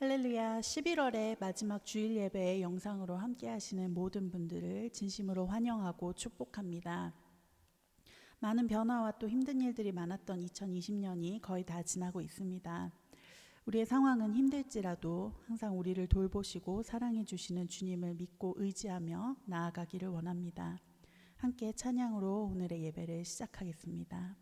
할렐루야. 11월의 마지막 주일 예배의 영상으로 함께 하시는 모든 분들을 진심으로 환영하고 축복합니다. 많은 변화와 또 힘든 일들이 많았던 2020년이 거의 다 지나고 있습니다. 우리의 상황은 힘들지라도 항상 우리를 돌보시고 사랑해 주시는 주님을 믿고 의지하며 나아가기를 원합니다. 함께 찬양으로 오늘의 예배를 시작하겠습니다.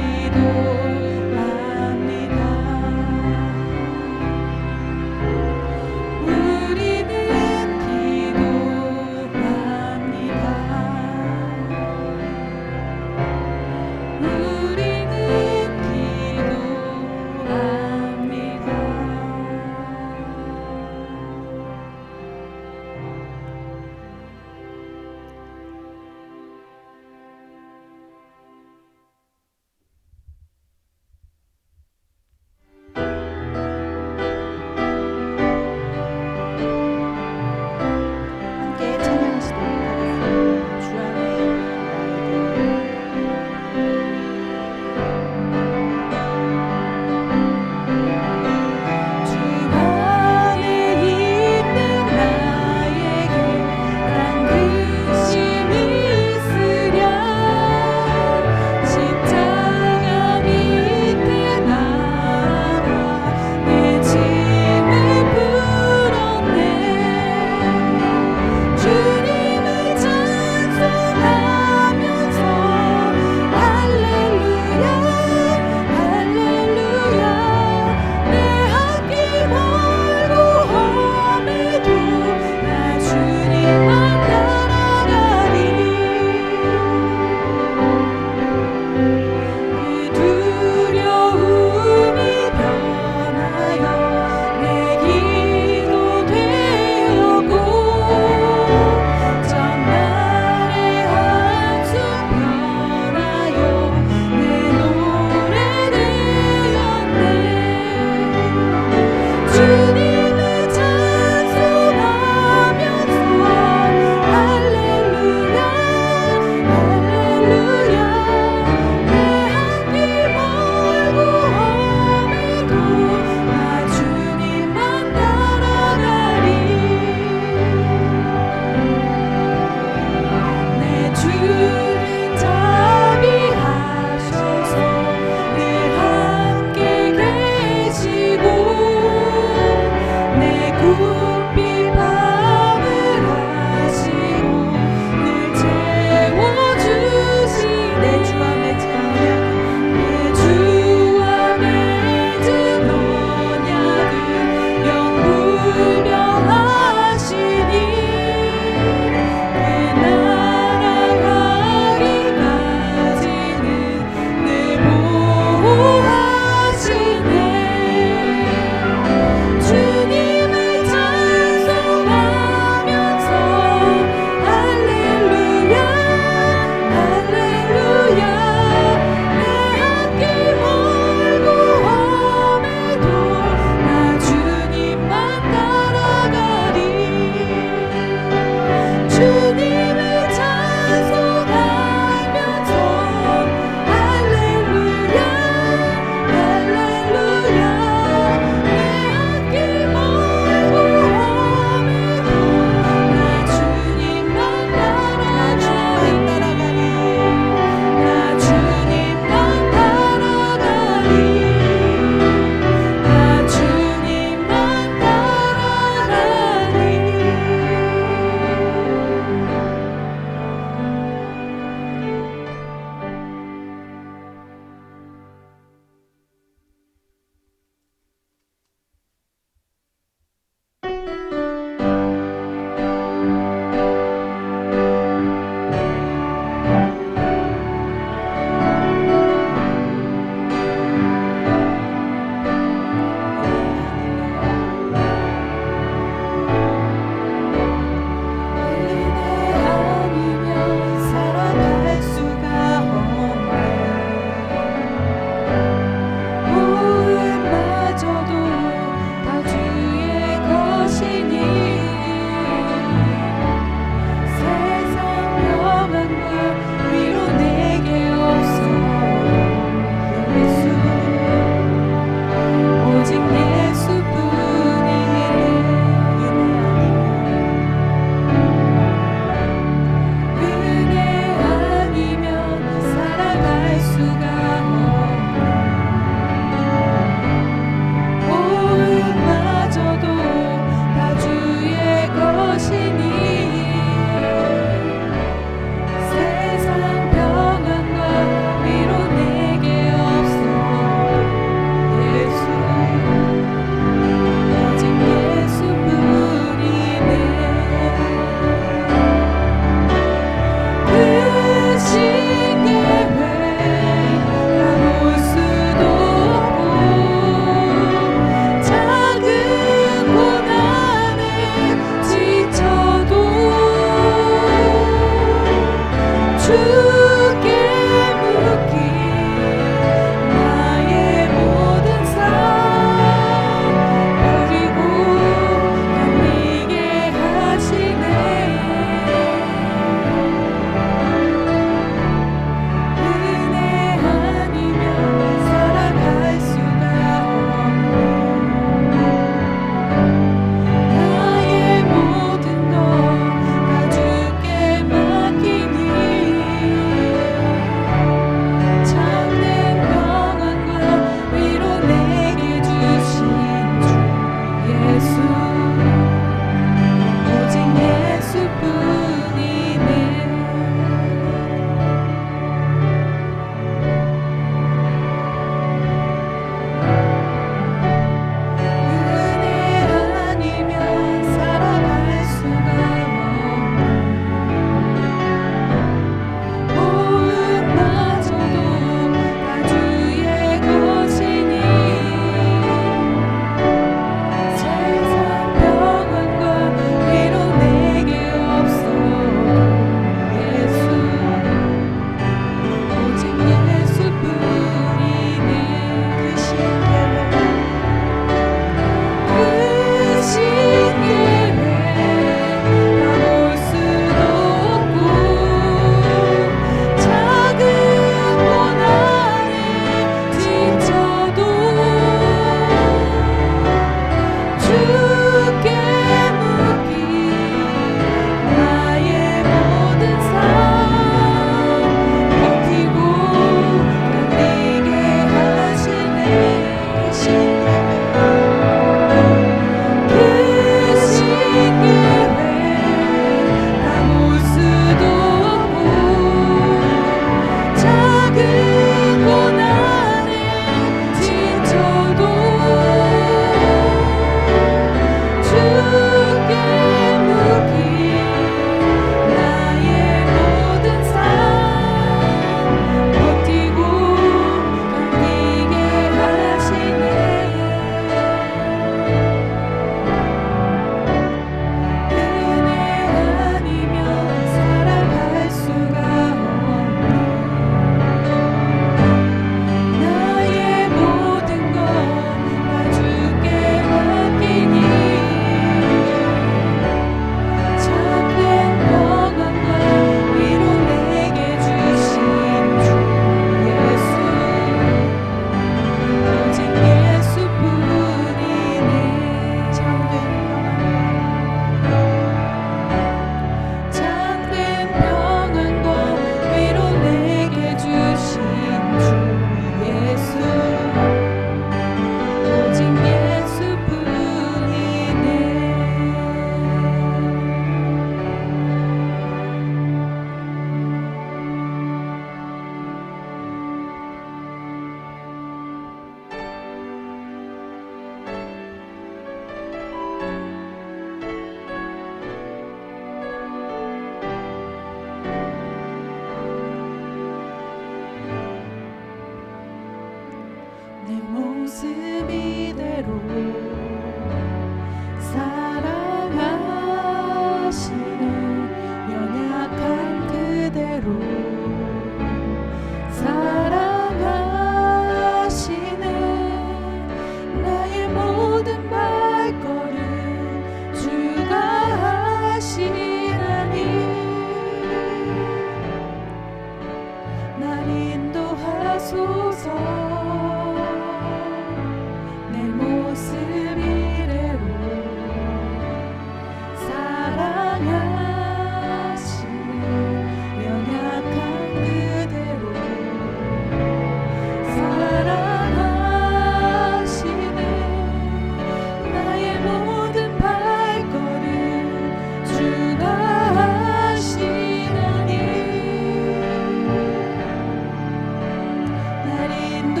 날 인도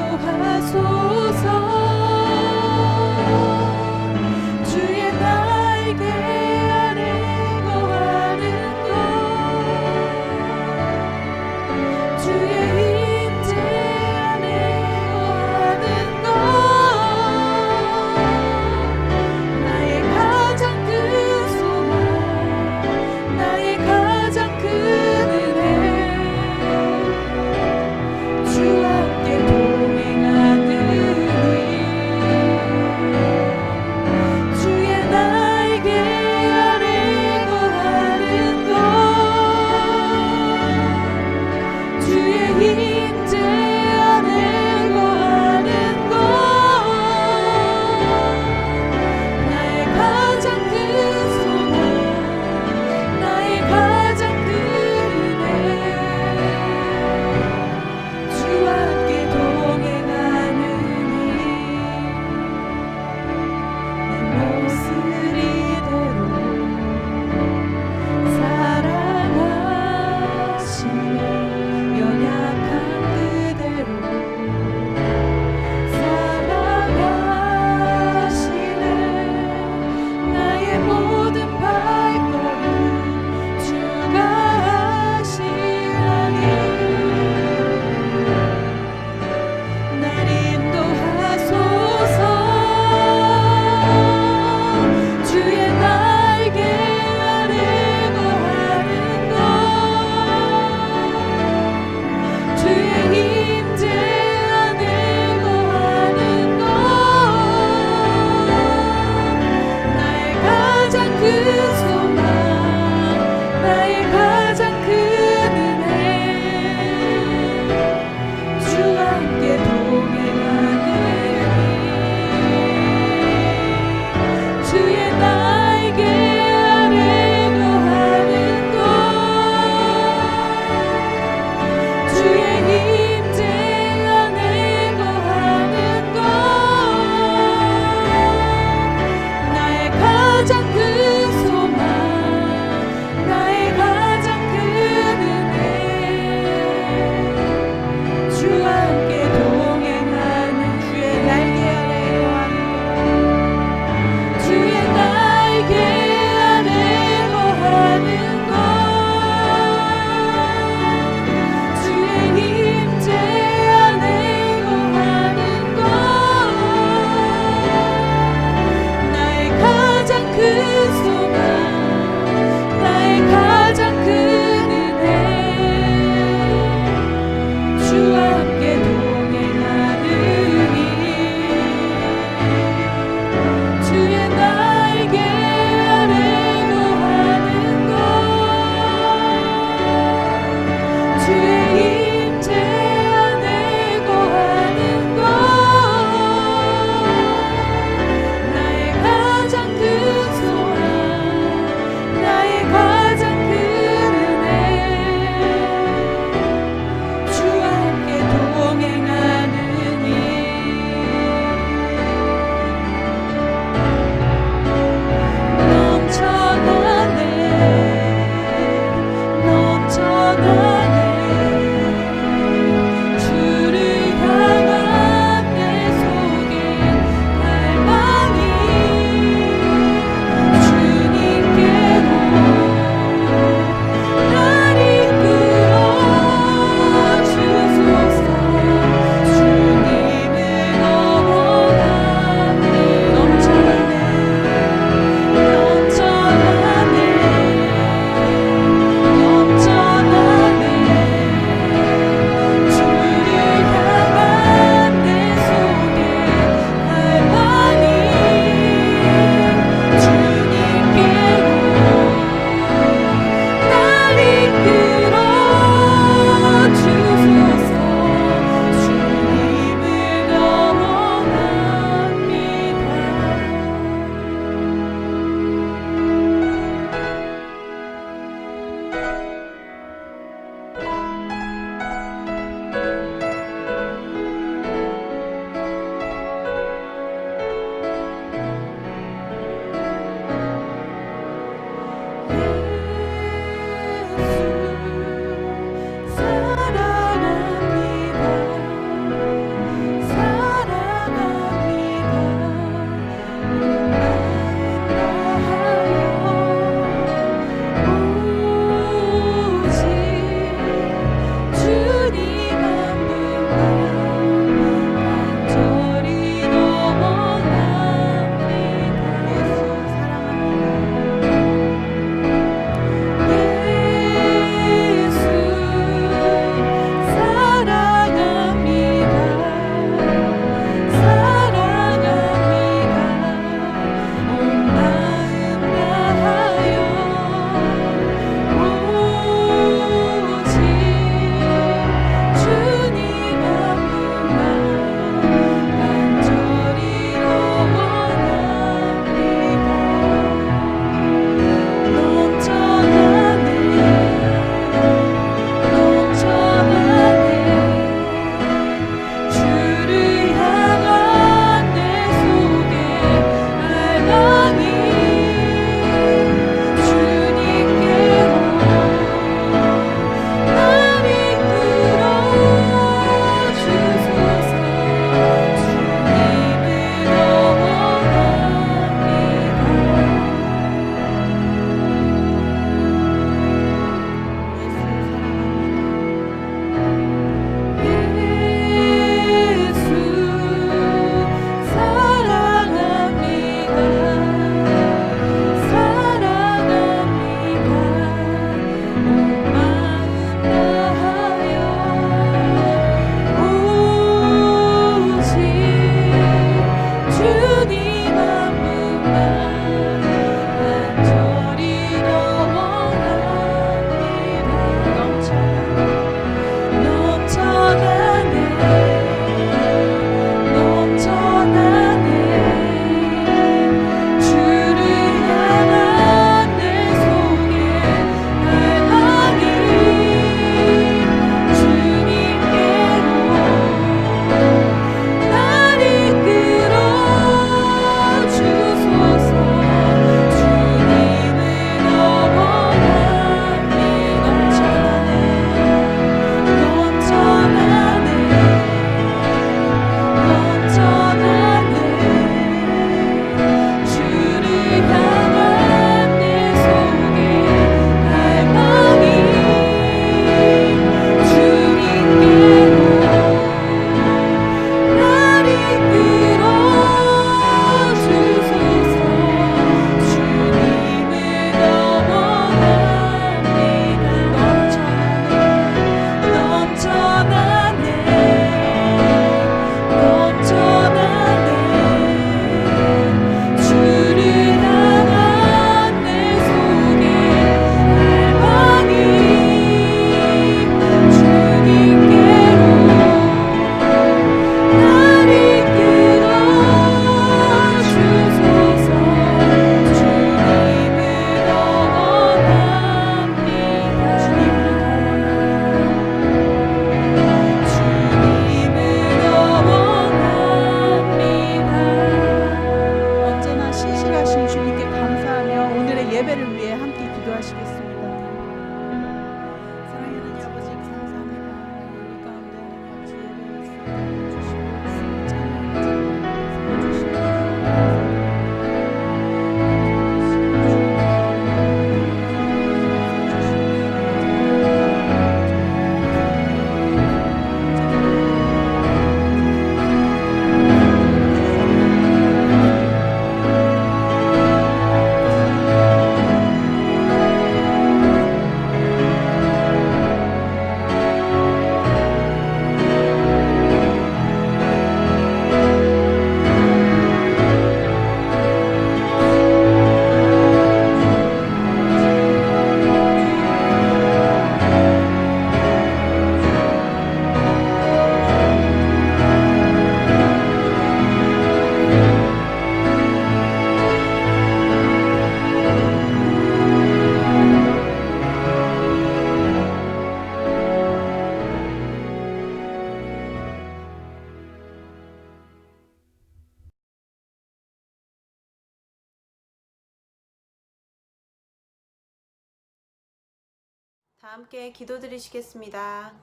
다 함께 기도드리시겠습니다.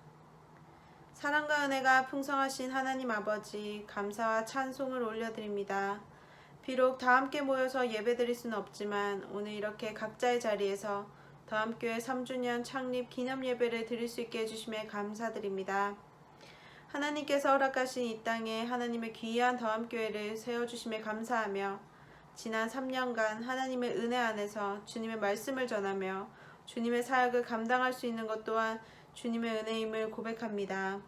사랑과 은혜가 풍성하신 하나님 아버지, 감사와 찬송을 올려드립니다. 비록 다 함께 모여서 예배드릴 수는 없지만 오늘 이렇게 각자의 자리에서 더함교회 3주년 창립 기념 예배를 드릴 수 있게 해주심에 감사드립니다. 하나님께서 허락하신 이 땅에 하나님의 귀한 더함교회를 세워주심에 감사하며 지난 3년간 하나님의 은혜 안에서 주님의 말씀을 전하며 주님의 사역을 감당할 수 있는 것 또한 주님의 은혜임을 고백합니다.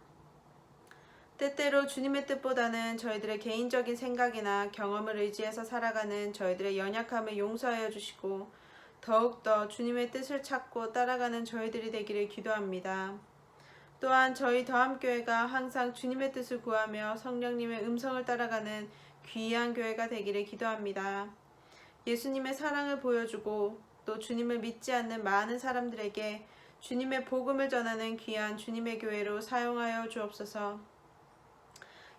때때로 주님의 뜻보다는 저희들의 개인적인 생각이나 경험을 의지해서 살아가는 저희들의 연약함을 용서하여 주시고 더욱더 주님의 뜻을 찾고 따라가는 저희들이 되기를 기도합니다. 또한 저희 더함교회가 항상 주님의 뜻을 구하며 성령님의 음성을 따라가는 귀한 교회가 되기를 기도합니다. 예수님의 사랑을 보여주고 또 주님을 믿지 않는 많은 사람들에게 주님의 복음을 전하는 귀한 주님의 교회로 사용하여 주옵소서.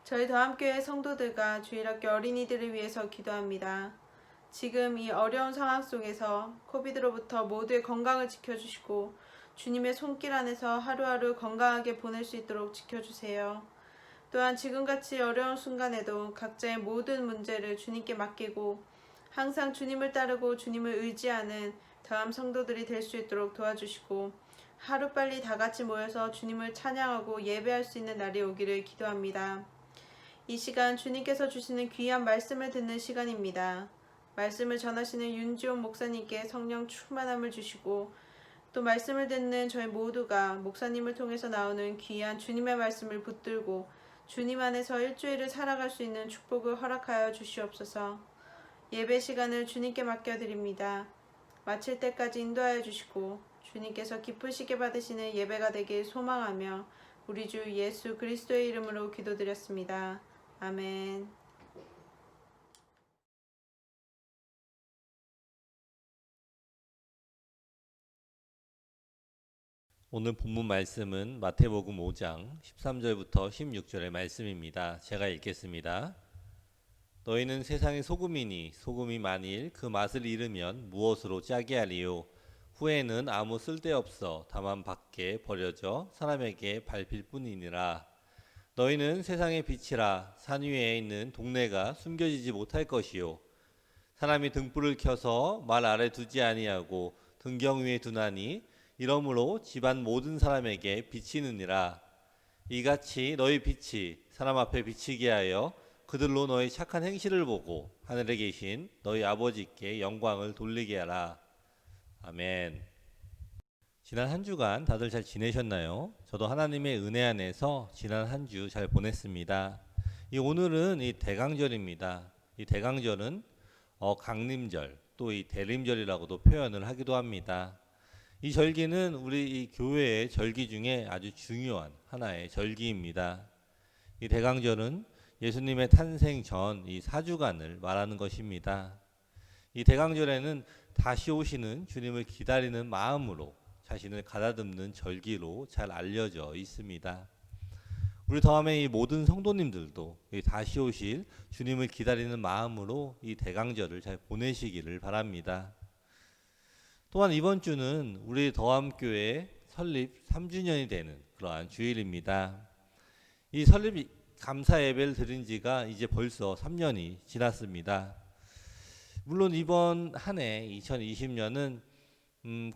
저희 더함교회 성도들과 주일학교 어린이들을 위해서 기도합니다. 지금 이 어려운 상황 속에서 코비드로부터 모두의 건강을 지켜주시고 주님의 손길 안에서 하루하루 건강하게 보낼 수 있도록 지켜주세요. 또한 지금같이 어려운 순간에도 각자의 모든 문제를 주님께 맡기고 항상 주님을 따르고 주님을 의지하는 더함 성도들이 될 수 있도록 도와주시고 하루빨리 다 같이 모여서 주님을 찬양하고 예배할 수 있는 날이 오기를 기도합니다. 이 시간 주님께서 주시는 귀한 말씀을 듣는 시간입니다. 말씀을 전하시는 윤지원 목사님께 성령 충만함을 주시고 또 말씀을 듣는 저희 모두가 목사님을 통해서 나오는 귀한 주님의 말씀을 붙들고 주님 안에서 일주일을 살아갈 수 있는 축복을 허락하여 주시옵소서. 예배 시간을 주님께 맡겨드립니다. 마칠 때까지 인도하여 주시고 주님께서 기쁘시게 받으시는 예배가 되길 소망하며 우리 주 예수 그리스도의 이름으로 기도드렸습니다. 아멘. 오늘 본문 말씀은 마태복음 5장 13절부터 16절의 말씀입니다. 제가 읽겠습니다. 너희는 세상의 소금이니 소금이 만일 그 맛을 잃으면 무엇으로 짜게 하리요? 후에는 아무 쓸데없어 다만 밖에 버려져 사람에게 밟힐 뿐이니라. 너희는 세상의 빛이라. 산 위에 있는 동네가 숨겨지지 못할 것이요. 사람이 등불을 켜서 말 아래 두지 아니하고 등경 위에 두나니 이러므로 집안 모든 사람에게 비치느니라. 이같이 너희 빛이 사람 앞에 비치게 하여 그들로 너희 착한 행실을 보고 하늘에 계신 너희 아버지께 영광을 돌리게 하라. 아멘. 지난 한 주간 다들 잘 지내셨나요? 저도 하나님의 은혜 안에서 지난 한 주 잘 보냈습니다. 오늘은 이 대강절입니다. 이 대강절은 강림절 또 이 대림절이라고도 표현을 하기도 합니다. 이 절기는 우리 이 교회의 절기 중에 아주 중요한 하나의 절기입니다. 이 대강절은 예수님의 탄생 전 이 4주간을 말하는 것입니다. 이 대강절에는 다시 오시는 주님을 기다리는 마음으로 자신을 가다듬는 절기로 잘 알려져 있습니다. 우리 더함의 이 모든 성도님들도 이 다시 오실 주님을 기다리는 마음으로 이 대강절을 잘 보내시기를 바랍니다. 또한 이번 주는 우리 더함교회 설립 3주년이 되는 그러한 주일입니다. 이 설립 감사 예배를 드린 지가 이제 벌써 3년이 지났습니다. 물론 이번 한 해 2020년은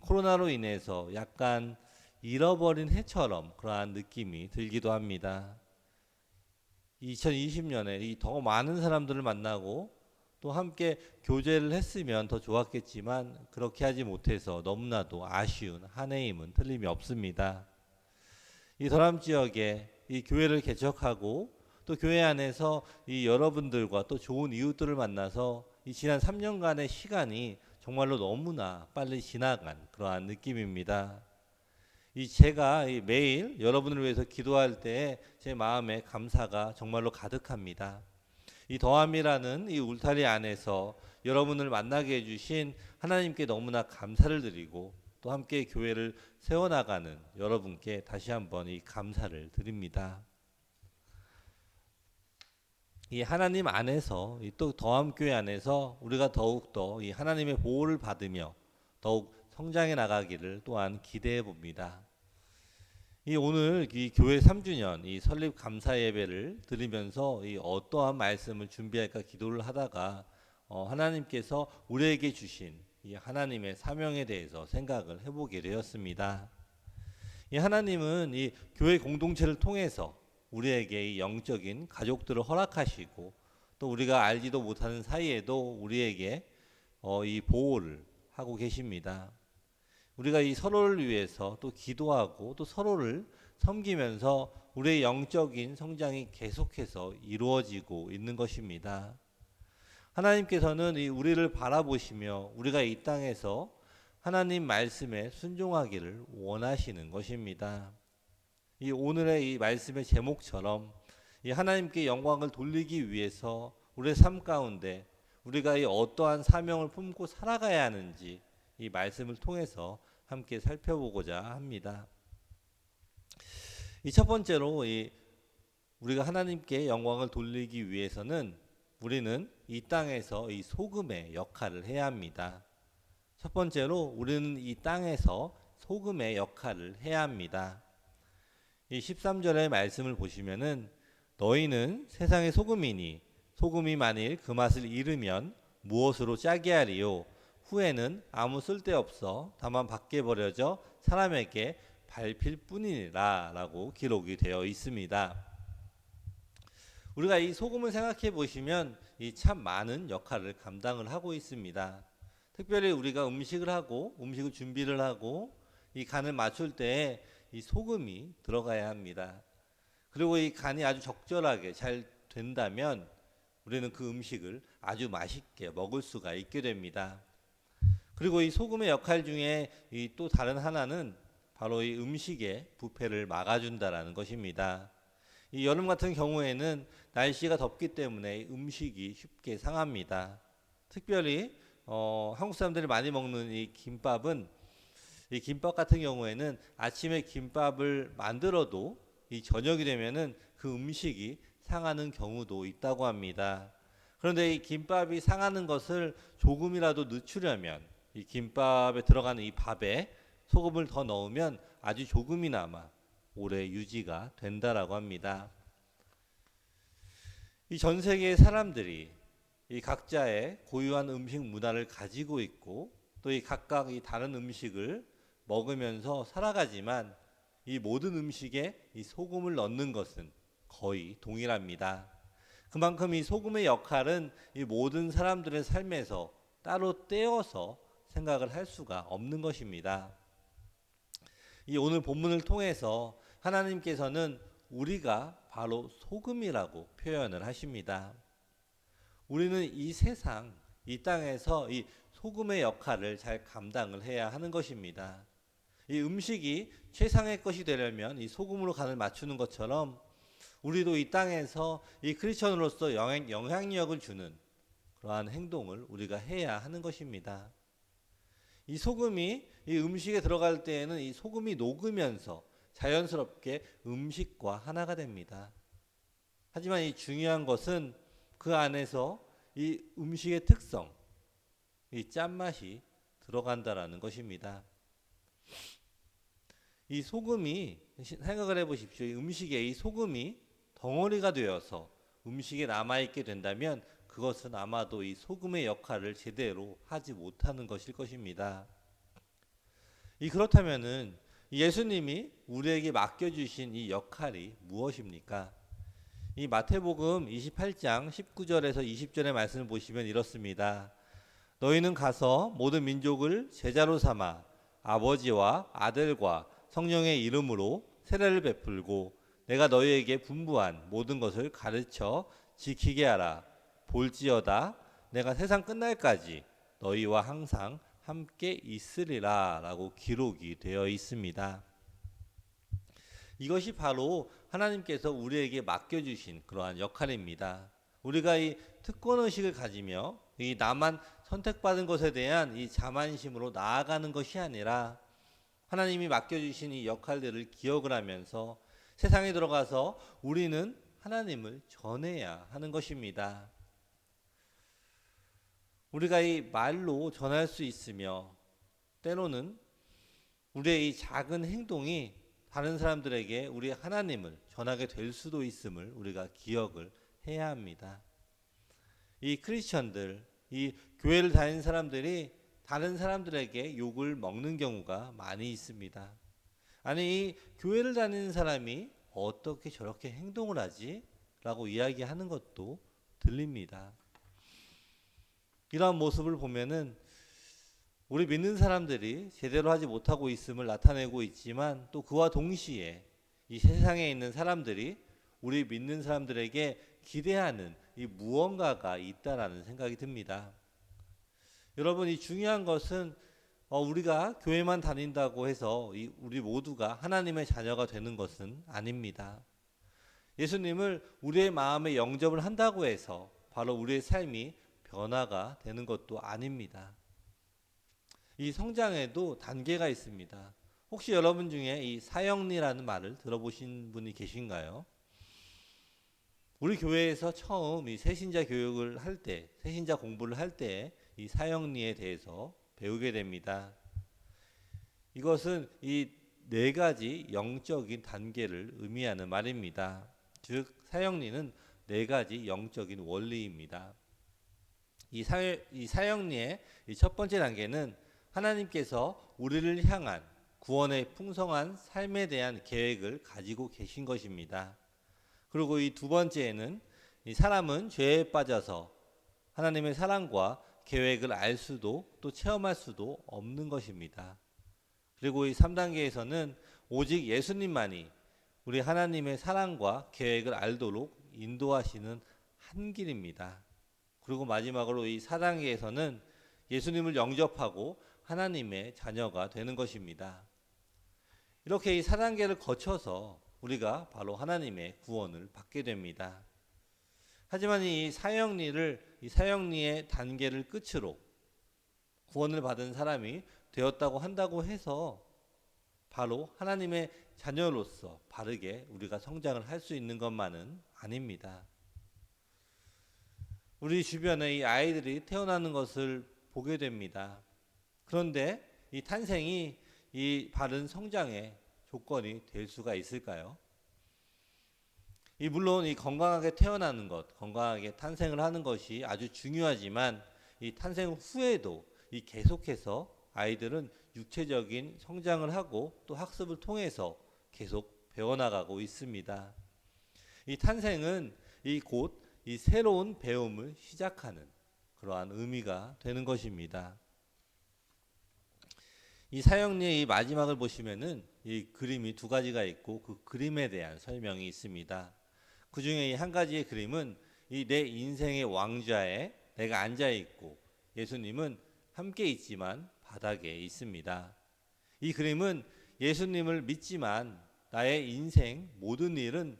코로나로 인해서 약간 잃어버린 해처럼 그러한 느낌이 들기도 합니다. 2020년에 더 많은 사람들을 만나고 또 함께 교제를 했으면 더 좋았겠지만 그렇게 하지 못해서 너무나도 아쉬운 한 해임은 틀림이 없습니다. 이 더람 지역에 이 교회를 개척하고 또 교회 안에서 이 여러분들과 또 좋은 이웃들을 만나서 이 지난 3년간의 시간이 정말로 너무나 빨리 지나간 그러한 느낌입니다. 제가 매일 여러분을 위해서 기도할 때 제 마음에 감사가 정말로 가득합니다. 이 더함이라는 이 울타리 안에서 여러분을 만나게 해주신 하나님께 너무나 감사를 드리고 또 함께 교회를 세워나가는 여러분께 다시 한번 이 감사를 드립니다. 이 하나님 안에서 또 더함교회 안에서 우리가 더욱더 이 하나님의 보호를 받으며 더욱 성장해 나가기를 또한 기대해 봅니다. 오늘 이 교회 3주년 이 설립 감사 예배를 드리면서 이 어떠한 말씀을 준비할까 기도를 하다가 하나님께서 우리에게 주신 이 하나님의 사명에 대해서 생각을 해보게 되었습니다. 이 하나님은 이 교회 공동체를 통해서 우리에게 이 영적인 가족들을 허락하시고 또 우리가 알지도 못하는 사이에도 우리에게 이 보호를 하고 계십니다. 우리가 이 서로를 위해서 또 기도하고 또 서로를 섬기면서 우리의 영적인 성장이 계속해서 이루어지고 있는 것입니다. 하나님께서는 이 우리를 바라보시며 우리가 이 땅에서 하나님 말씀에 순종하기를 원하시는 것입니다. 이 오늘의 이 말씀의 제목처럼 이 하나님께 영광을 돌리기 위해서 우리의 삶 가운데 우리가 이 어떠한 사명을 품고 살아가야 하는지 이 말씀을 통해서 함께 살펴보고자 합니다. 이 첫 번째로 우리가 하나님께 영광을 돌리기 위해서는 우리는 이 땅에서 이 소금의 역할을 해야 합니다. 첫 번째로 우리는 이 땅에서 소금의 역할을 해야 합니다. 이 13절의 말씀을 보시면은 너희는 세상의 소금이니 소금이 만일 그 맛을 잃으면 무엇으로 짜게 하리요? 후에는 아무 쓸데없어 다만 밖에 버려져 사람에게 밟힐 뿐이니라 라고 기록이 되어 있습니다. 우리가 이 소금을 생각해 보시면 이 참 많은 역할을 감당을 하고 있습니다. 특별히 우리가 음식을 하고 음식을 준비를 하고 이 간을 맞출 때 이 소금이 들어가야 합니다. 그리고 이 간이 아주 적절하게 잘 된다면 우리는 그 음식을 아주 맛있게 먹을 수가 있게 됩니다. 그리고 이 소금의 역할 중에 이 또 다른 하나는 바로 이 음식의 부패를 막아준다라는 것입니다. 이 여름 같은 경우에는 날씨가 덥기 때문에 음식이 쉽게 상합니다. 특별히 한국 사람들이 많이 먹는 이 김밥은 이 김밥 같은 경우에는 아침에 김밥을 만들어도 이 저녁이 되면은 그 음식이 상하는 경우도 있다고 합니다. 그런데 이 김밥이 상하는 것을 조금이라도 늦추려면 이 김밥에 들어가는 이 밥에 소금을 더 넣으면 아주 조금이나마 오래 유지가 된다라고 합니다. 이 전 세계의 사람들이 이 각자의 고유한 음식 문화를 가지고 있고 또 이 각각 이 다른 음식을 먹으면서 살아가지만 이 모든 음식에 이 소금을 넣는 것은 거의 동일합니다. 그만큼 이 소금의 역할은 이 모든 사람들의 삶에서 따로 떼어서 생각을 할 수가 없는 것입니다. 이 오늘 본문을 통해서 하나님께서는 우리가 바로 소금이라고 표현을 하십니다. 우리는 이 세상, 이 땅에서 이 소금의 역할을 잘 감당을 해야 하는 것입니다. 이 음식이 최상의 것이 되려면 이 소금으로 간을 맞추는 것처럼 우리도 이 땅에서 이 크리스천으로서 영향력을 주는 그러한 행동을 우리가 해야 하는 것입니다. 이 소금이 이 음식에 들어갈 때에는 이 소금이 녹으면서 자연스럽게 음식과 하나가 됩니다. 하지만 이 중요한 것은 그 안에서 이 음식의 특성, 이 짠맛이 들어간다라는 것입니다. 이 소금이 생각을 해보십시오. 이 음식에 이 소금이 덩어리가 되어서 음식에 남아있게 된다면 그것은 아마도 이 소금의 역할을 제대로 하지 못하는 것일 것입니다. 그렇다면은 예수님이 우리에게 맡겨주신 이 역할이 무엇입니까? 이 마태복음 28장 19절에서 20절의 말씀을 보시면 이렇습니다. 너희는 가서 모든 민족을 제자로 삼아 아버지와 아들과 성령의 이름으로 세례를 베풀고 내가 너희에게 분부한 모든 것을 가르쳐 지키게 하라. 볼지어다 내가 세상 끝날까지 너희와 항상 함께 있으리라 라고 기록이 되어 있습니다. 이것이 바로 하나님께서 우리에게 맡겨주신 그러한 역할입니다. 우리가 이 특권의식을 가지며 이 나만 선택받은 것에 대한 이 자만심으로 나아가는 것이 아니라 하나님이 맡겨주신 이 역할들을 기억을 하면서 세상에 들어가서 우리는 하나님을 전해야 하는 것입니다. 우리가 이 말로 전할 수 있으며 때로는 우리의 이 작은 행동이 다른 사람들에게 우리 하나님을 전하게 될 수도 있음을 우리가 기억을 해야 합니다. 이 크리스천들, 이 교회를 다니는 사람들이 다른 사람들에게 욕을 먹는 경우가 많이 있습니다. 아니, 이 교회를 다니는 사람이 어떻게 저렇게 행동을 하지? 라고 이야기하는 것도 들립니다. 이러한 모습을 보면은 우리 믿는 사람들이 제대로 하지 못하고 있음을 나타내고 있지만, 또 그와 동시에 이 세상에 있는 사람들이 우리 믿는 사람들에게 기대하는 이 무언가가 있다라는 생각이 듭니다. 여러분, 이 중요한 것은 우리가 교회만 다닌다고 해서 우리 모두가 하나님의 자녀가 되는 것은 아닙니다. 예수님을 우리의 마음에 영접을 한다고 해서 바로 우리의 삶이 변화가 되는 것도 아닙니다. 이 성장에도 단계가 있습니다. 혹시 여러분 중에 이 사형리라는 말을 들어보신 분이 계신가요? 우리 교회에서 처음 이 새신자 교육을 할 때, 새신자 공부를 할 때 이 사형리에 대해서 배우게 됩니다. 이것은 이 네 가지 영적인 단계를 의미하는 말입니다. 즉, 사형리는 네 가지 영적인 원리입니다. 이 사형리의 첫 번째 단계는 하나님께서 우리를 향한 구원의 풍성한 삶에 대한 계획을 가지고 계신 것입니다. 그리고 이 두 번째에는 이 사람은 죄에 빠져서 하나님의 사랑과 계획을 알 수도 또 체험할 수도 없는 것입니다. 그리고 이 3단계에서는 오직 예수님만이 우리 하나님의 사랑과 계획을 알도록 인도하시는 한 길입니다. 그리고 마지막으로 이 4단계에서는 예수님을 영접하고 하나님의 자녀가 되는 것입니다. 이렇게 이 4단계를 거쳐서 우리가 바로 하나님의 구원을 받게 됩니다. 하지만 이 사형리의 단계를 끝으로 구원을 받은 사람이 되었다고 한다고 해서 바로 하나님의 자녀로서 바르게 우리가 성장을 할 수 있는 것만은 아닙니다. 우리 주변에 이 아이들이 태어나는 것을 보게 됩니다. 그런데 이 탄생이 이 바른 성장의 조건이 될 수가 있을까요? 물론 이 건강하게 태어나는 것, 건강하게 탄생을 하는 것이 아주 중요하지만 이 탄생 후에도 이 계속해서 아이들은 육체적인 성장을 하고 또 학습을 통해서 계속 배워나가고 있습니다. 이 탄생은 곧 이 새로운 배움을 시작하는 그러한 의미가 되는 것입니다. 이 사형리의 이 마지막을 보시면은 이 그림이 두 가지가 있고 그 그림에 대한 설명이 있습니다. 그 중에 이 한 가지의 그림은 이 내 인생의 왕좌에 내가 앉아 있고 예수님은 함께 있지만 바닥에 있습니다. 이 그림은 예수님을 믿지만 나의 인생 모든 일은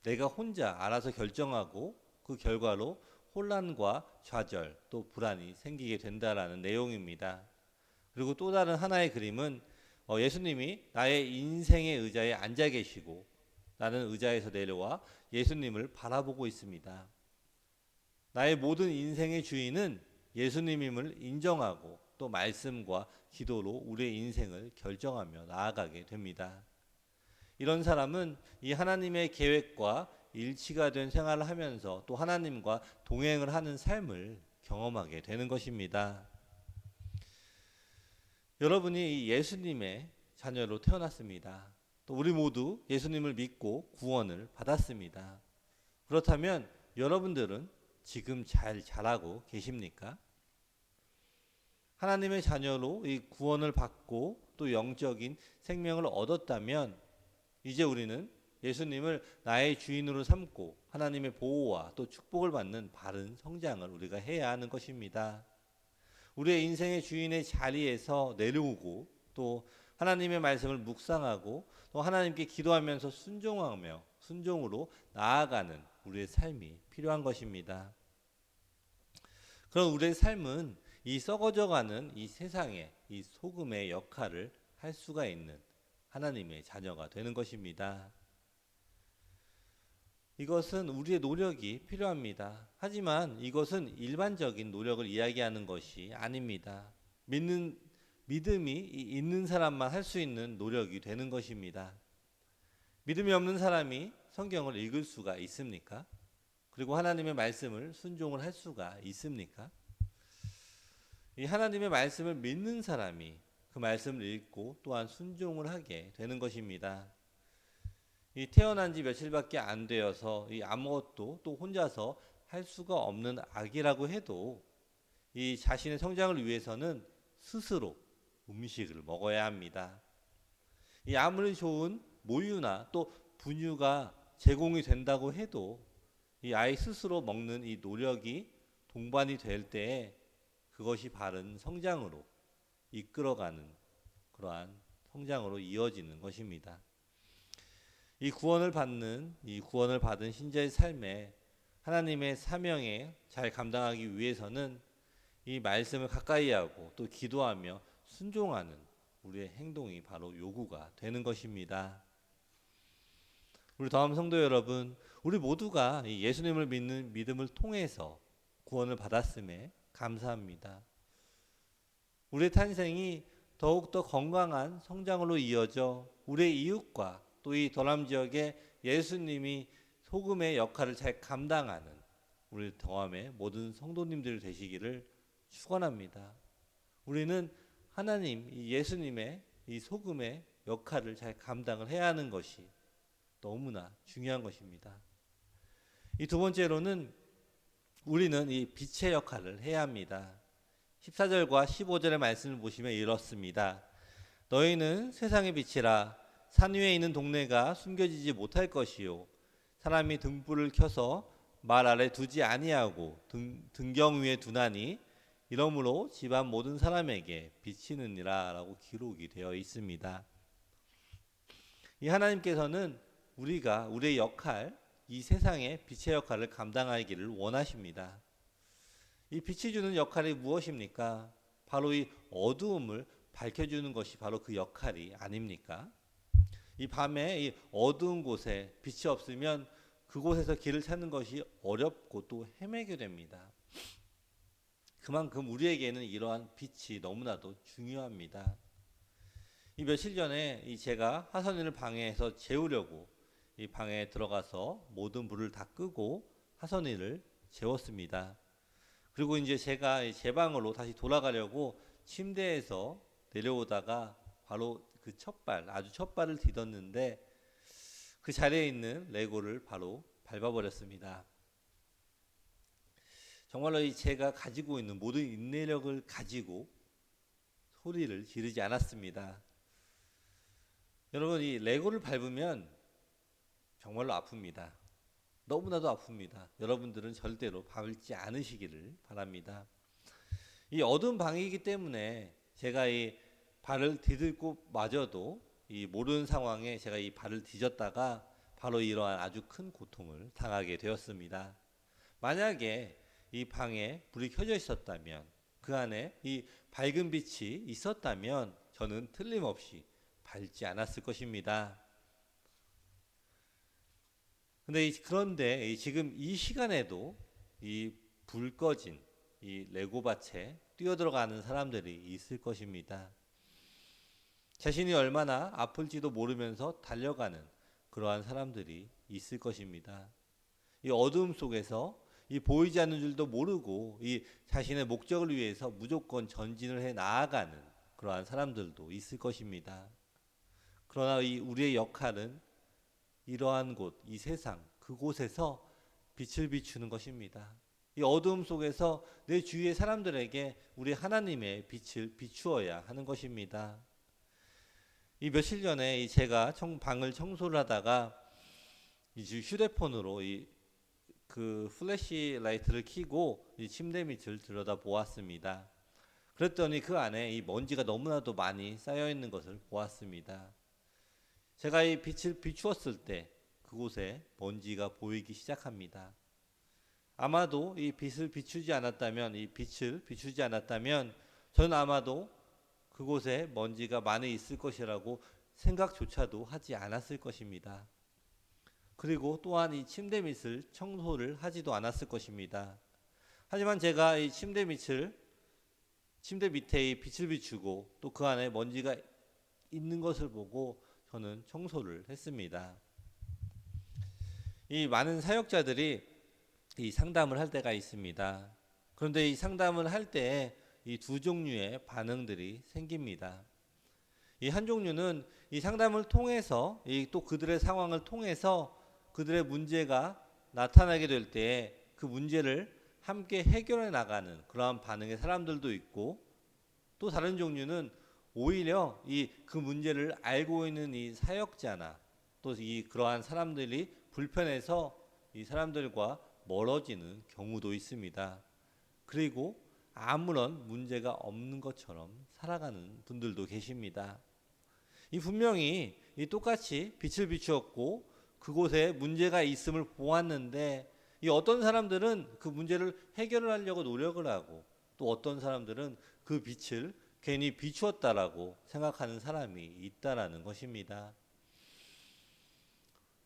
내가 혼자 알아서 결정하고 그 결과로 혼란과 좌절 또 불안이 생기게 된다라는 내용입니다. 그리고 또 다른 하나의 그림은 예수님이 나의 인생의 의자에 앉아 계시고 나는 의자에서 내려와 예수님을 바라보고 있습니다. 나의 모든 인생의 주인은 예수님임을 인정하고 또 말씀과 기도로 우리의 인생을 결정하며 나아가게 됩니다. 이런 사람은 이 하나님의 계획과 일치가 된 생활을 하면서 또 하나님과 동행을 하는 삶을 경험하게 되는 것입니다. 여러분이 이 예수님의 자녀로 태어났습니다. 또 우리 모두 예수님을 믿고 구원을 받았습니다. 그렇다면 여러분들은 지금 잘 자라고 계십니까? 하나님의 자녀로 이 구원을 받고 또 영적인 생명을 얻었다면 이제 우리는 예수님을 나의 주인으로 삼고 하나님의 보호와 또 축복을 받는 바른 성장을 우리가 해야 하는 것입니다. 우리의 인생의 주인의 자리에서 내려오고 또 하나님의 말씀을 묵상하고 또 하나님께 기도하면서 순종으로 나아가는 우리의 삶이 필요한 것입니다. 그럼 우리의 삶은 이 썩어져가는 이 세상에 이 소금의 역할을 할 수가 있는 하나님의 자녀가 되는 것입니다. 이것은 우리의 노력이 필요합니다. 하지만 이것은 일반적인 노력을 이야기하는 것이 아닙니다. 믿는 믿음이 있는 사람만 할 수 있는 노력이 되는 것입니다. 믿음이 없는 사람이 성경을 읽을 수가 있습니까? 그리고 하나님의 말씀을 순종을 할 수가 있습니까? 이 하나님의 말씀을 믿는 사람이 그 말씀을 읽고 또한 순종을 하게 되는 것입니다. 이 태어난 지 며칠밖에 안 되어서 이 아무것도 또 혼자서 할 수가 없는 아기라고 해도 이 자신의 성장을 위해서는 스스로 음식을 먹어야 합니다. 이 아무리 좋은 모유나 또 분유가 제공이 된다고 해도 이 아이 스스로 먹는 이 노력이 동반이 될 때에 그것이 바른 성장으로 이끌어가는 그러한 성장으로 이어지는 것입니다. 이 구원을 받은 신자의 삶에 하나님의 사명에 잘 감당하기 위해서는 이 말씀을 가까이 하고 또 기도하며 순종하는 우리의 행동이 바로 요구가 되는 것입니다. 우리 더함 성도 여러분, 우리 모두가 이 예수님을 믿는 믿음을 통해서 구원을 받았음에 감사합니다. 우리의 탄생이 더욱더 건강한 성장으로 이어져 우리의 이웃과 또 이 더람 지역에 예수님이 소금의 역할을 잘 감당하는 우리 더함의 모든 성도님들 되시기를 축원합니다. 우리는 하나님 이 예수님의 이 소금의 역할을 잘 감당을 해야 하는 것이 너무나 중요한 것입니다. 이 두 번째로는 우리는 이 빛의 역할을 해야 합니다. 14절과 15절의 말씀을 보시면 이렇습니다. 너희는 세상의 빛이라. 산 위에 있는 동네가 숨겨지지 못할 것이요 사람이 등불을 켜서 말 아래 두지 아니하고 등경 위에 두나니 이러므로 집안 모든 사람에게 비치느니라 라고 기록이 되어 있습니다. 이 하나님께서는 우리가 우리의 역할, 이 세상의 빛의 역할을 감당하기를 원하십니다. 이 빛이 주는 역할이 무엇입니까? 바로 이 어두움을 밝혀주는 것이 바로 그 역할이 아닙니까? 이 밤에 이 어두운 곳에 빛이 없으면 그곳에서 길을 찾는 것이 어렵고 또 헤매게 됩니다. 그만큼 우리에게는 이러한 빛이 너무나도 중요합니다. 이 며칠 전에 제가 하선이를 방에서 재우려고 이 방에 들어가서 모든 불을 다 끄고 하선이를 재웠습니다. 그리고 이제 제가 제 방으로 다시 돌아가려고 침대에서 내려오다가 바로 그 아주 첫 발을 디뎠는데 그 자리에 있는 레고를 바로 밟아버렸습니다. 정말로 제가 가지고 있는 모든 인내력을 가지고 소리를 지르지 않았습니다. 여러분, 이 레고를 밟으면 정말로 아픕니다. 너무나도 아픕니다. 여러분들은 절대로 밟지 않으시기를 바랍니다. 이 어두운 방이기 때문에 제가 이 발을 디딜고 마저도 이 모르는 상황에 제가 이 발을 뒤졌다가 바로 이러한 아주 큰 고통을 당하게 되었습니다. 만약에 이 방에 불이 켜져 있었다면 그 안에 이 밝은 빛이 있었다면 저는 틀림없이 밟지 않았을 것입니다. 그런데 지금 이 시간에도 이 불 꺼진 이 레고밭에 뛰어들어가는 사람들이 있을 것입니다. 자신이 얼마나 아플지도 모르면서 달려가는 그러한 사람들이 있을 것입니다. 이 어두움 속에서 이 보이지 않는 줄도 모르고 이 자신의 목적을 위해서 무조건 전진을 해 나아가는 그러한 사람들도 있을 것입니다. 그러나 우리의 역할은 이러한 곳, 이 세상, 그곳에서 빛을 비추는 것입니다. 이 어두움 속에서 내 주위의 사람들에게 우리 하나님의 빛을 비추어야 하는 것입니다. 이 며칠 전에 제가 방을 청소를 하다가 휴대폰으로 그 플래시 라이트를 켜고 이 침대 밑을 들여다 보았습니다. 그랬더니 그 안에 이 먼지가 너무나도 많이 쌓여 있는 것을 보았습니다. 제가 이 빛을 비추었을 때 그곳에 먼지가 보이기 시작합니다. 아마도 이 빛을 비추지 않았다면 저는 아마도 그곳에 먼지가 많이 있을 것이라고 생각조차도 하지 않았을 것입니다. 그리고 또한 이 침대 밑을 청소를 하지도 않았을 것입니다. 하지만 제가 이 침대 밑을 침대 밑에 이 빛을 비추고 또 그 안에 먼지가 있는 것을 보고 저는 청소를 했습니다. 이 많은 사역자들이 이 상담을 할 때가 있습니다. 그런데 이 상담을 할 때 이 두 종류의 반응들이 생깁니다. 이 한 종류는 이 상담을 통해서 또 그들의 상황을 통해서 그들의 문제가 나타나게 될 때 그 문제를 함께 해결해 나가는 그러한 반응의 사람들도 있고, 또 다른 종류는 오히려 이 그 문제를 알고 있는 이 사역자나 또 이 그러한 사람들이 불편해서 이 사람들과 멀어지는 경우도 있습니다. 그리고 아무런 문제가 없는 것처럼 살아가는 분들도 계십니다. 이 분명히 이 똑같이 빛을 비추었고 그곳에 문제가 있음을 보았는데, 이 어떤 사람들은 그 문제를 해결을 하려고 노력을 하고, 또 어떤 사람들은 그 빛을 괜히 비추었다라고 생각하는 사람이 있다라는 것입니다.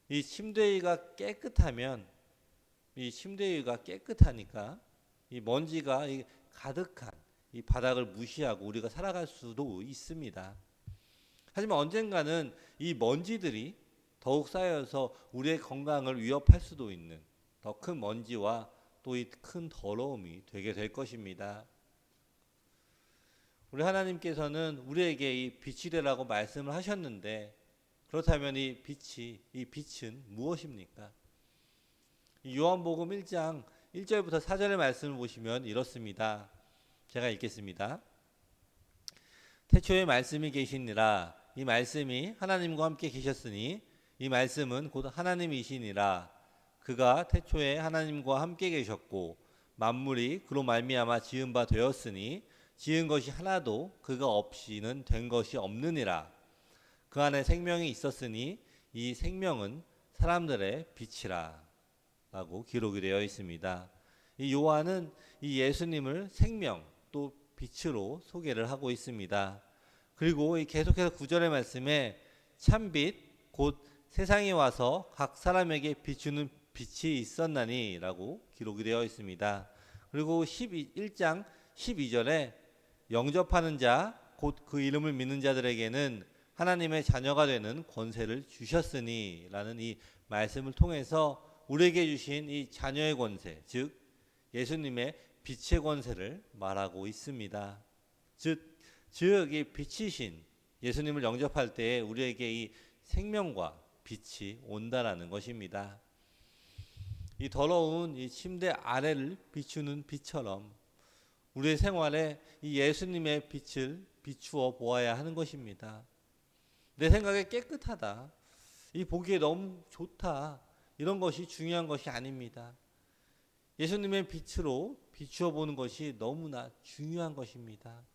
이 침대 위가 깨끗하면, 이 침대 위가 깨끗하니까 이 먼지가 가득한 이 바닥을 무시하고 우리가 살아갈 수도 있습니다. 하지만 언젠가는 이 먼지들이 더욱 쌓여서 우리의 건강을 위협할 수도 있는 더 큰 먼지와 또 이 큰 더러움이 되게 될 것입니다. 우리 하나님께서는 우리에게 이 빛이 되라고 말씀을 하셨는데, 그렇다면 이 빛은 무엇입니까? 이 요한복음 1장 1절부터 4절의 말씀을 보시면 이렇습니다. 제가 읽겠습니다. 태초에 말씀이 계시니라. 이 말씀이 하나님과 함께 계셨으니 이 말씀은 곧 하나님이시니라. 그가 태초에 하나님과 함께 계셨고 만물이 그로 말미암아 지은 바 되었으니 지은 것이 하나도 그가 없이는 된 것이 없느니라. 그 안에 생명이 있었으니 이 생명은 사람들의 빛이라 라고 기록이 되어 있습니다. 이 요한은 이 예수님을 생명 또 빛으로 소개를 하고 있습니다. 그리고 계속해서 9절의 말씀에 참빛 곧 세상에 와서 각 사람에게 비추는 빛이 있었나니 라고 기록이 되어 있습니다. 그리고 1장 12절에 영접하는 자 곧 그 이름을 믿는 자들에게는 하나님의 자녀가 되는 권세를 주셨으니 라는 이 말씀을 통해서 우리에게 주신 이 자녀의 권세, 즉 예수님의 빛의 권세를 말하고 있습니다. 즉 이 빛이신 예수님을 영접할 때 우리에게 이 생명과 빛이 온다라는 것입니다. 이 더러운 이 침대 아래를 비추는 빛처럼 우리의 생활에 이 예수님의 빛을 비추어 보아야 하는 것입니다. 내 생각에 깨끗하다, 이 보기에 너무 좋다, 이런 것이 중요한 것이 아닙니다. 예수님의 빛으로 비추어 보는 것이 너무나 중요한 것입니다.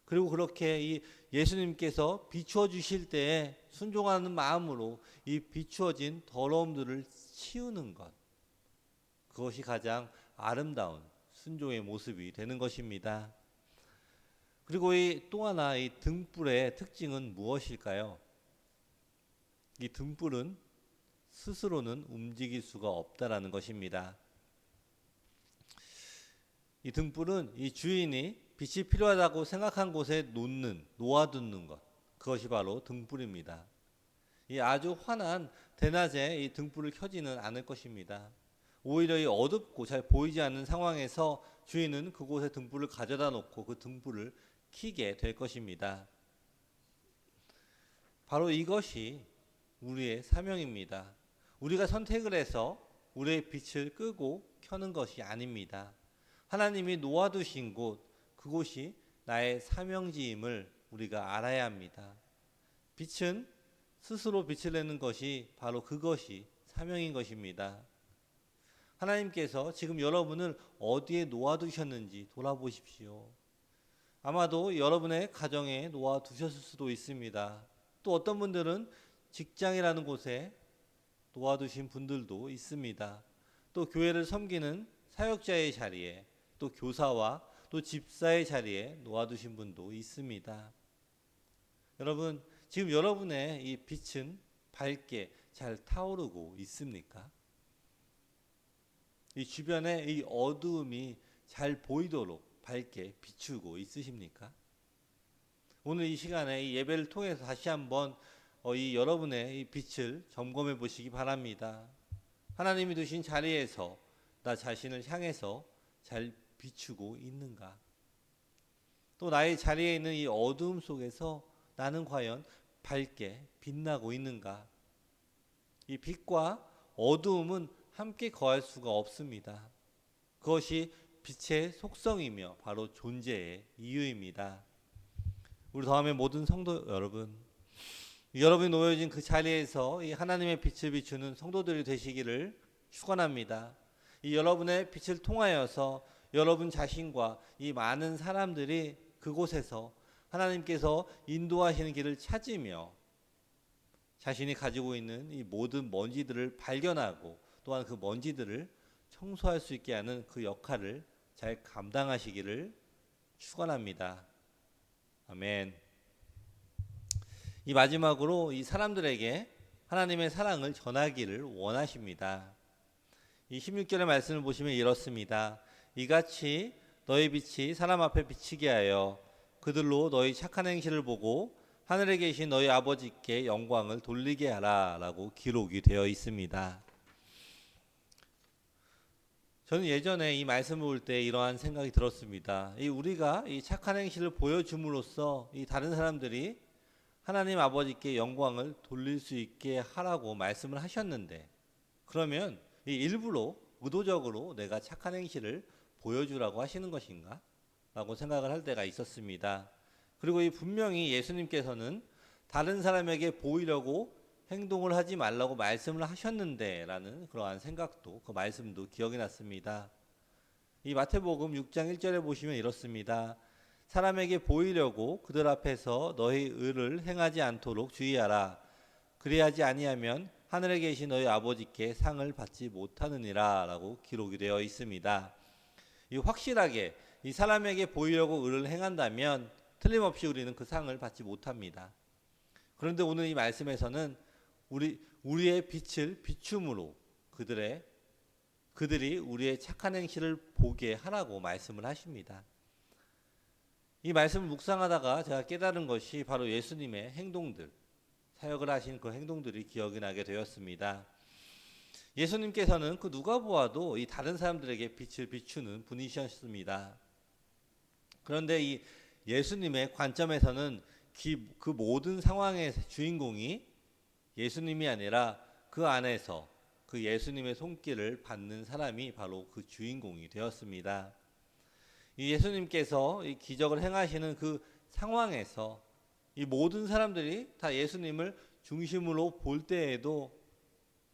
그리고 그렇게 이 예수님께서 비추어 주실 때에 순종하는 마음으로 이 비추어진 더러움들을 치우는 것, 그것이 가장 아름다운 순종의 모습이 되는 것입니다. 그리고 또 하나 이 등불의 특징은 무엇일까요? 이 등불은 스스로는 움직일 수가 없다라는 것입니다. 이 등불은 이 주인이 빛이 필요하다고 생각한 곳에 놓아두는 것, 그것이 바로 등불입니다. 이 아주 환한 대낮에 이 등불을 켜지는 않을 것입니다. 오히려 이 어둡고 잘 보이지 않는 상황에서 주인은 그곳에 등불을 가져다 놓고 그 등불을 켜게 될 것입니다. 바로 이것이 우리의 사명입니다. 우리가 선택을 해서 우리의 빛을 끄고 켜는 것이 아닙니다. 하나님이 놓아두신 곳, 그곳이 나의 사명지임을 우리가 알아야 합니다. 빛은 스스로 빛을 내는 것이 바로 그것이 사명인 것입니다. 하나님께서 지금 여러분을 어디에 놓아두셨는지 돌아보십시오. 아마도 여러분의 가정에 놓아두셨을 수도 있습니다. 또 어떤 분들은 직장이라는 곳에 놓아두신 분들도 있습니다. 또 교회를 섬기는 사역자의 자리에, 또 교사와 또 집사의 자리에 놓아두신 분도 있습니다. 여러분, 지금 여러분의 이 빛은 밝게 잘 타오르고 있습니까? 이 주변에 이 어두움이 잘 보이도록 밝게 비추고 있으십니까? 오늘 이 시간에 이 예배를 통해서 다시 한번 이 여러분의 이 빛을 점검해 보시기 바랍니다. 하나님이 두신 자리에서 나 자신을 향해서 잘 비추고 있는가? 또 나의 자리에 있는 이 어두움 속에서 나는 과연 밝게 빛나고 있는가? 이 빛과 어두움은 함께 거할 수가 없습니다. 그것이 빛의 속성이며 바로 존재의 이유입니다. 우리 더함의 모든 성도 여러분, 여러분이 놓여진 그 자리에서 이 하나님의 빛을 비추는 성도들이 되시기를 축원합니다. 이 여러분의 빛을 통하여서 여러분 자신과 이 많은 사람들이 그곳에서 하나님께서 인도하시는 길을 찾으며 자신이 가지고 있는 이 모든 먼지들을 발견하고 또한 그 먼지들을 청소할 수 있게 하는 그 역할을 잘 감당하시기를 축원합니다. 아멘. 이 마지막으로 이 사람들에게 하나님의 사랑을 전하기를 원하십니다. 이 16절의 말씀을 보시면 이렇습니다. 이같이 너희 빛이 사람 앞에 비치게 하여 그들로 너희 착한 행실을 보고 하늘에 계신 너희 아버지께 영광을 돌리게 하라 라고 기록이 되어 있습니다. 저는 예전에 이 말씀을 볼 때 이러한 생각이 들었습니다. 우리가 이 착한 행실을 보여줌으로써 이 다른 사람들이 하나님 아버지께 영광을 돌릴 수 있게 하라고 말씀을 하셨는데, 그러면 이 일부러 의도적으로 내가 착한 행실을 보여주라고 하시는 것인가? 라고 생각을 할 때가 있었습니다. 그리고 이 분명히 예수님께서는 다른 사람에게 보이려고 행동을 하지 말라고 말씀을 하셨는데 라는 그러한 생각도, 그 말씀도 기억이 났습니다. 이 마태복음 6장 1절에 보시면 이렇습니다. 사람에게 보이려고 그들 앞에서 너희 의를 행하지 않도록 주의하라. 그리하지 아니하면 하늘에 계신 너희 아버지께 상을 받지 못하느니라 라고 기록이 되어 있습니다. 이 확실하게 이 사람에게 보이려고 의를 행한다면 틀림없이 우리는 그 상을 받지 못합니다. 그런데 오늘 이 말씀에서는 우리의 빛을 비춤으로 그들이 우리의 착한 행실을 보게 하라고 말씀을 하십니다. 이 말씀을 묵상하다가 제가 깨달은 것이 바로 예수님의 행동들, 사역을 하신 그 행동들이 기억이 나게 되었습니다. 예수님께서는 그 누가 보아도 이 다른 사람들에게 빛을 비추는 분이셨습니다. 그런데 이 예수님의 관점에서는 그 모든 상황의 주인공이 예수님이 아니라 그 안에서 그 예수님의 손길을 받는 사람이 바로 그 주인공이 되었습니다. 이 예수님께서 이 기적을 행하시는 그 상황에서 이 모든 사람들이 다 예수님을 중심으로 볼 때에도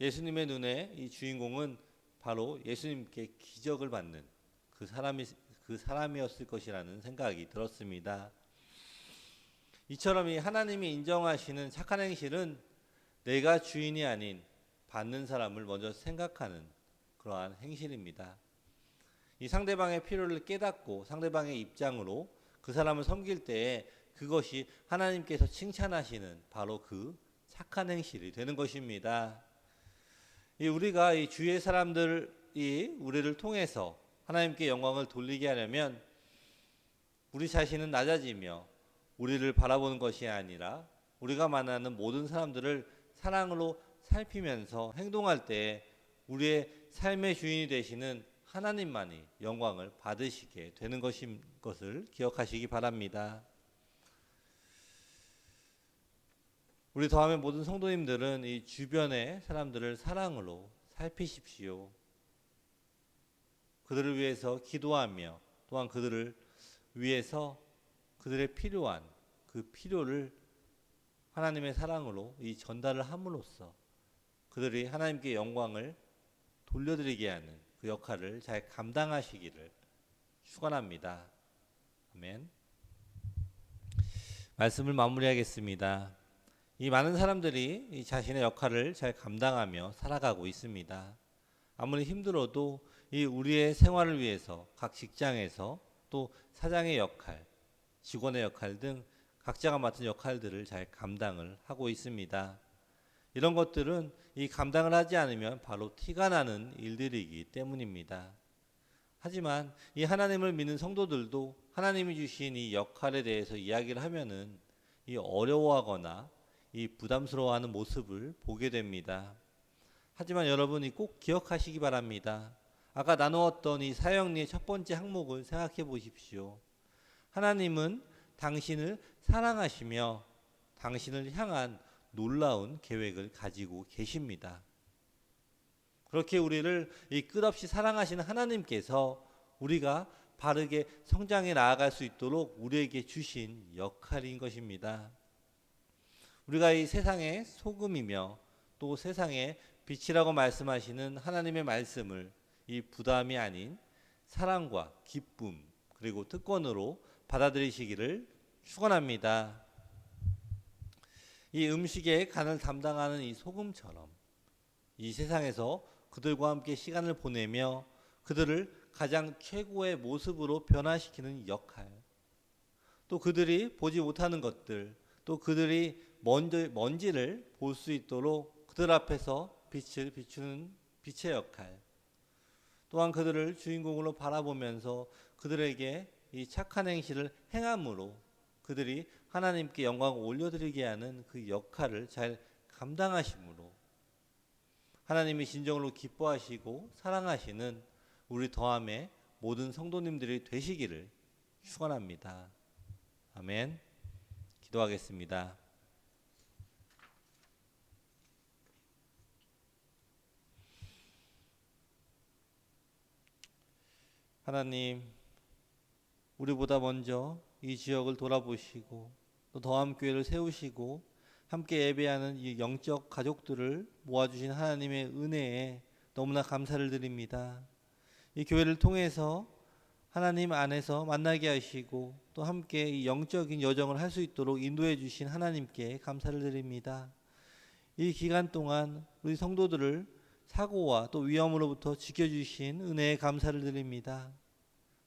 예수님의 눈에 이 주인공은 바로 예수님께 기적을 받는 그 사람이었을 것이라는 생각이 들었습니다. 이처럼 이 하나님이 인정하시는 착한 행실은 내가 주인이 아닌 받는 사람을 먼저 생각하는 그러한 행실입니다. 이 상대방의 필요를 깨닫고 상대방의 입장으로 그 사람을 섬길 때에 그것이 하나님께서 칭찬하시는 바로 그 착한 행실이 되는 것입니다. 우리가 이 주위의 사람들이 우리를 통해서 하나님께 영광을 돌리게 하려면 우리 자신은 낮아지며 우리를 바라보는 것이 아니라 우리가 만나는 모든 사람들을 사랑으로 살피면서 행동할 때 우리의 삶의 주인이 되시는 하나님만이 영광을 받으시게 되는 것을 기억하시기 바랍니다. 우리 더함의 모든 성도님들은 이 주변의 사람들을 사랑으로 살피십시오. 그들을 위해서 기도하며 또한 그들을 위해서 그들의 필요한 그 필요를 하나님의 사랑으로 이 전달을 함으로써 그들이 하나님께 영광을 돌려드리게 하는 그 역할을 잘 감당하시기를 축원합니다. 아멘. 말씀을 마무리하겠습니다. 이 많은 사람들이 이 자신의 역할을 잘 감당하며 살아가고 있습니다. 아무리 힘들어도 이 우리의 생활을 위해서 각 직장에서 또 사장의 역할, 직원의 역할 등 각자가 맡은 역할들을 잘 감당을 하고 있습니다. 이런 것들은 이 감당을 하지 않으면 바로 티가 나는 일들이기 때문입니다. 하지만 이 하나님을 믿는 성도들도 하나님이 주신 이 역할에 대해서 이야기를 하면은 이 어려워하거나 이 부담스러워하는 모습을 보게 됩니다. 하지만 여러분이 꼭 기억하시기 바랍니다. 아까 나누었던 이 사역리의 첫 번째 항목을 생각해 보십시오. 하나님은 당신을 사랑하시며 당신을 향한 놀라운 계획을 가지고 계십니다. 그렇게 우리를 이 끝없이 사랑하시는 하나님께서 우리가 바르게 성장해 나아갈 수 있도록 우리에게 주신 역할인 것입니다. 우리가 이 세상의 소금이며 또 세상의 빛이라고 말씀하시는 하나님의 말씀을 이 부담이 아닌 사랑과 기쁨 그리고 특권으로 받아들이시기를 축원합니다. 이 음식의 간을 담당하는 이 소금처럼 이 세상에서 그들과 함께 시간을 보내며 그들을 가장 최고의 모습으로 변화시키는 역할, 또 그들이 보지 못하는 것들, 또 그들이 먼지를 볼 수 있도록 그들 앞에서 빛을 비추는 빛의 역할, 또한 그들을 주인공으로 바라보면서 그들에게 이 착한 행실을 행함으로 그들이 하나님께 영광을 올려드리게 하는 그 역할을 잘 감당하심으로 하나님이 진정으로 기뻐하시고 사랑하시는 우리 더함의 모든 성도님들이 되시기를 축원합니다. 아멘. 기도하겠습니다. 하나님, 우리보다 먼저 이 지역을 돌아보시고 또 더함교회를 세우시고 함께 예배하는 이 영적 가족들을 모아주신 하나님의 은혜에 너무나 감사를 드립니다. 이 교회를 통해서 하나님 안에서 만나게 하시고 또 함께 이 영적인 여정을 할 수 있도록 인도해 주신 하나님께 감사를 드립니다. 이 기간 동안 우리 성도들을 사고와 또 위험으로부터 지켜주신 은혜에 감사를 드립니다.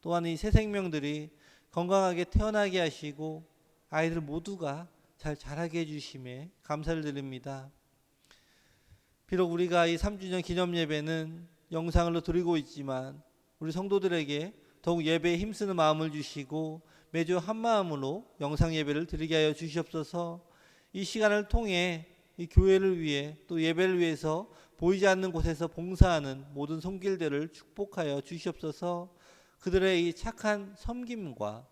또한 이 새 생명들이 건강하게 태어나게 하시고 아이들 모두가 잘 자라게 해주심에 감사를 드립니다. 비록 우리가 이 3주년 기념 예배는 영상으로 드리고 있지만 우리 성도들에게 더욱 예배에 힘쓰는 마음을 주시고 매주 한 마음으로 영상 예배를 드리게 하여 주시옵소서. 이 시간을 통해 이 교회를 위해 또 예배를 위해서 보이지 않는 곳에서 봉사하는 모든 손길들을 축복하여 주시옵소서. 그들의 이 착한 섬김과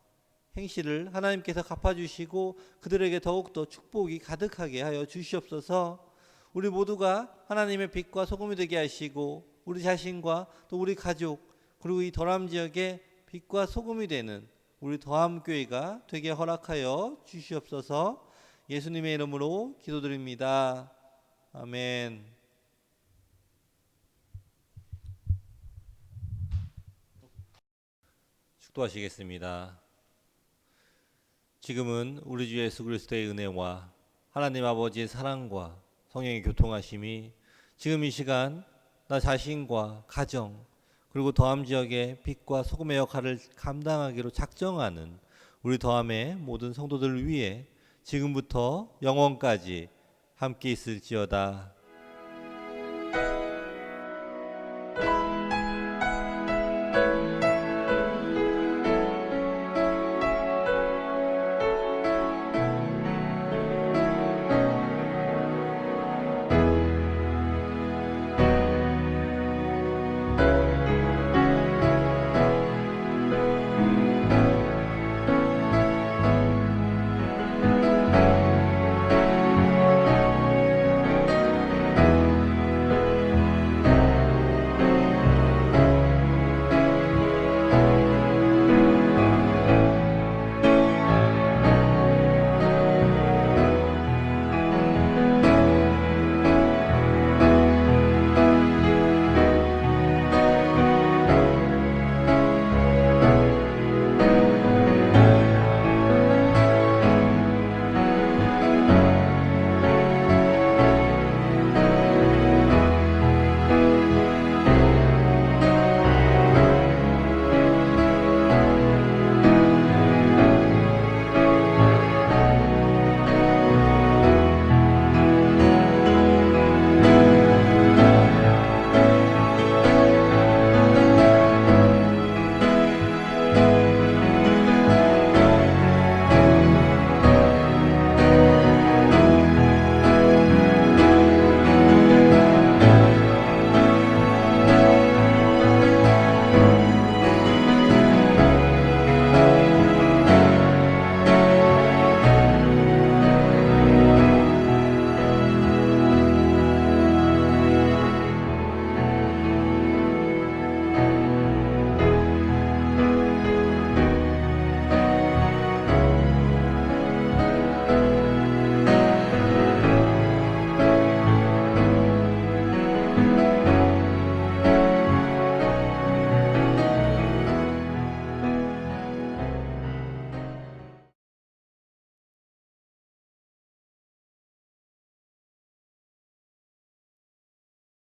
행실을 하나님께서 갚아주시고 그들에게 더욱더 축복이 가득하게 하여 주시옵소서. 우리 모두가 하나님의 빛과 소금이 되게 하시고 우리 자신과 또 우리 가족 그리고 이 더람 지역의 빛과 소금이 되는 우리 더함교회가 되게 허락하여 주시옵소서. 예수님의 이름으로 기도드립니다. 아멘. 축도하시겠습니다. 지금은 우리 주 예수 그리스도의 은혜와 하나님 아버지의 사랑과 성령의 교통하심이 지금 이 시간 나 자신과 가정 그리고 더함 지역의 빛과 소금의 역할을 감당하기로 작정하는 우리 더함의 모든 성도들을 위해 지금부터 영원까지 함께 있을지어다.